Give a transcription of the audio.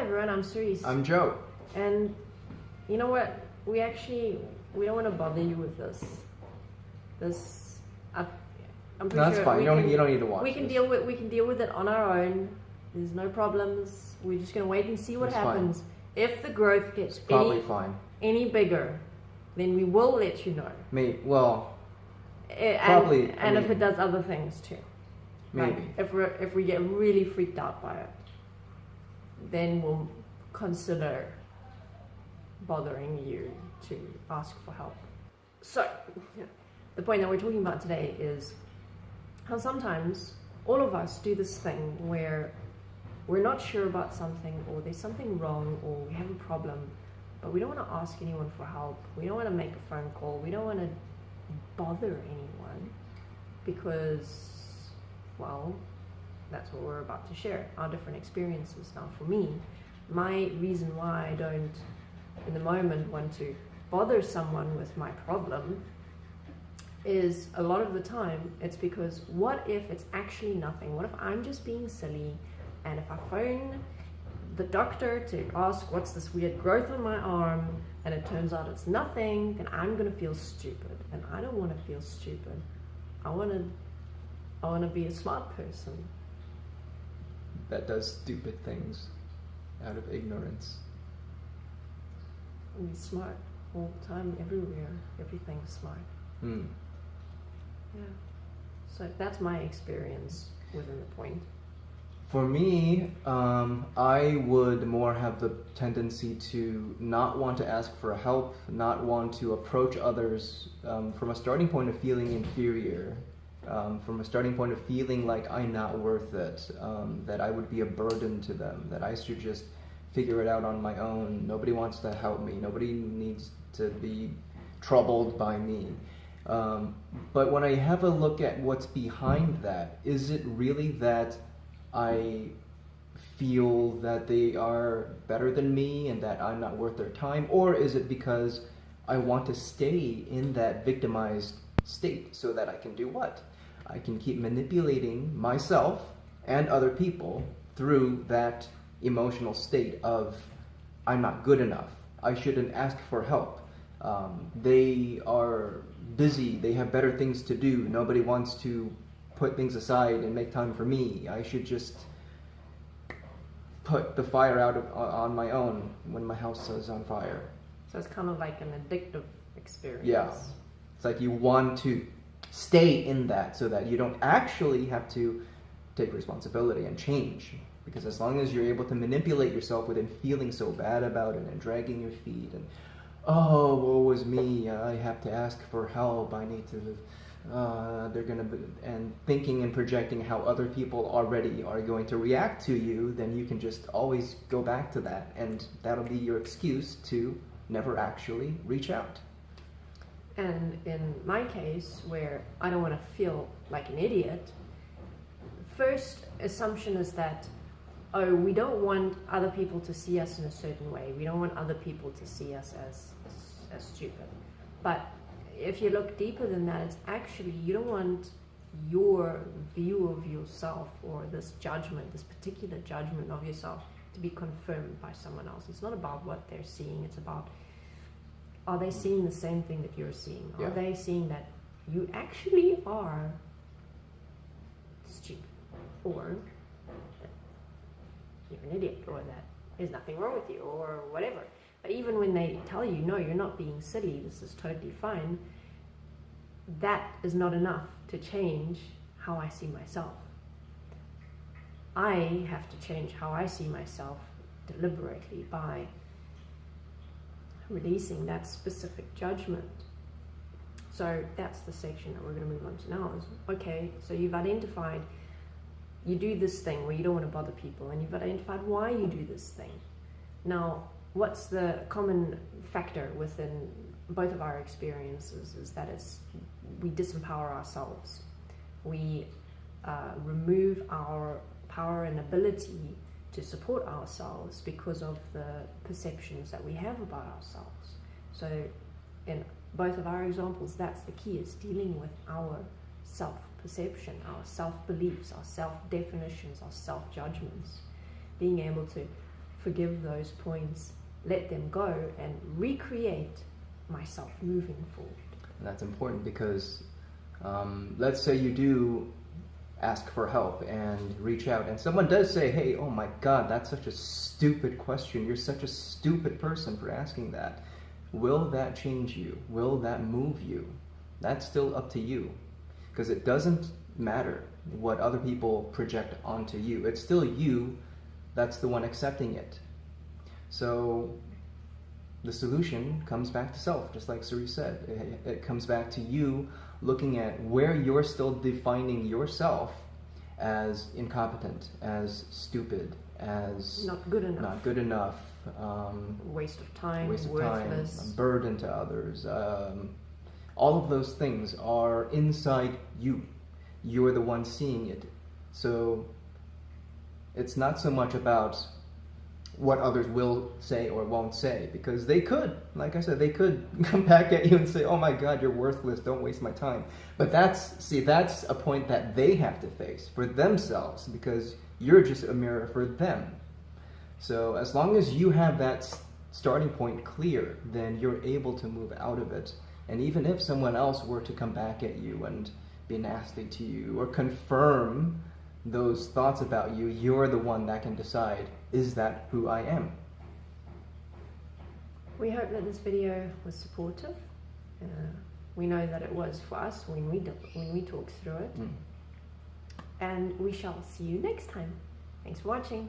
everyone, I'm Cerise. I'm Joe. And you know what? We don't want to bother you with this. I'm pretty No, that's sure fine. You don't need to watch. We can deal with it on our own. There's no problems. We're just gonna wait and see what happens. Fine. If the growth gets probably fine. any bigger, then we will let you know. Probably. And if it does other things too. Maybe. Like if we get really freaked out by it, then we'll consider bothering you to ask for help. So, the point that we're talking about today is how sometimes all of us do this thing where we're not sure about something, or there's something wrong, or we have a problem, but we don't want to ask anyone for help. We don't want to make a phone call. We don't want to bother anyone because, well, that's what we're about to share, our different experiences. Now, for me, my reason why I don't, in the moment, want to bother someone with my problem is a lot of the time it's because what if it's actually nothing? What if I'm just being silly, and if I phone the doctor to ask what's this weird growth on my arm and it turns out it's nothing, then I'm going to feel stupid, and I don't want to feel stupid. I want to be a smart person that does stupid things out of ignorance. Be smart all the time, everywhere. Everything's smart. Yeah. So that's my experience within the point. For me, I would more have the tendency to not want to ask for help, not want to approach others from a starting point of feeling inferior, from a starting point of feeling like I'm not worth it, that I would be a burden to them, that I should just figure it out on my own. Nobody wants to help me. Nobody needs to be troubled by me. But when I have a look at what's behind that, is it really that I feel that they are better than me and that I'm not worth their time? Or is it because I want to stay in that victimized state so that I can do what? I can keep manipulating myself and other people through that emotional state of I'm not good enough, I shouldn't ask for help, they are busy, they have better things to do, nobody wants to put things aside and make time for me, I should just put the fire out on my own when my house is on fire. So it's kind of like an addictive experience. Yeah, it's like you want to stay in that so that you don't actually have to take responsibility and change. Because as long as you're able to manipulate yourself within feeling so bad about it and dragging your feet and, oh, woe is me, I have to ask for help, I need to, they're going to be, and thinking and projecting how other people already are going to react to you, then you can just always go back to that, and that'll be your excuse to never actually reach out. And in my case, where I don't want to feel like an idiot, first assumption is that, oh, we don't want other people to see us in a certain way. We don't want other people to see us as stupid. But if you look deeper than that, it's actually you don't want your view of yourself or this judgment, this particular judgment of yourself, to be confirmed by someone else. It's not about what they're seeing. It's about, are they seeing the same thing that you're seeing? Are they seeing that you actually are stupid, or you're an idiot, or that there's nothing wrong with you, or whatever. But even when they tell you, no, you're not being silly, this is totally fine, that is not enough to change how I see myself. I have to change how I see myself deliberately by releasing that specific judgment. So that's the section that we're going to move on to now. Is, okay, so you've identified you do this thing where you don't want to bother people, and you've identified why you do this thing. Now, what's the common factor within both of our experiences is that we disempower ourselves. We remove our power and ability to support ourselves because of the perceptions that we have about ourselves. So in both of our examples, that's the key, is dealing with our self-perception, our self-beliefs, our self-definitions, our self-judgments. Being able to forgive those points, let them go, and recreate myself moving forward. And that's important because let's say you do ask for help and reach out, and someone does say, hey, oh my God, that's such a stupid question. You're such a stupid person for asking that. Will that change you? Will that move you? That's still up to you, because it doesn't matter what other people project onto you. It's still you that's the one accepting it. So the solution comes back to self, just like Cerise said. It comes back to you looking at where you're still defining yourself as incompetent, as stupid, as not good enough, waste of time, worthless, a burden to others. All of those things are inside you. You're the one seeing it. So it's not so much about what others will say or won't say, because they could, like I said, they could come back at you and say, oh my God, you're worthless, don't waste my time. But that's a point that they have to face for themselves, because you're just a mirror for them. So as long as you have that starting point clear, then you're able to move out of it. And even if someone else were to come back at you and be nasty to you or confirm those thoughts about you, you're the one that can decide, is that who I am? We hope that this video was supportive. We know that it was for us when we talked through it. And we shall see you next time. Thanks for watching.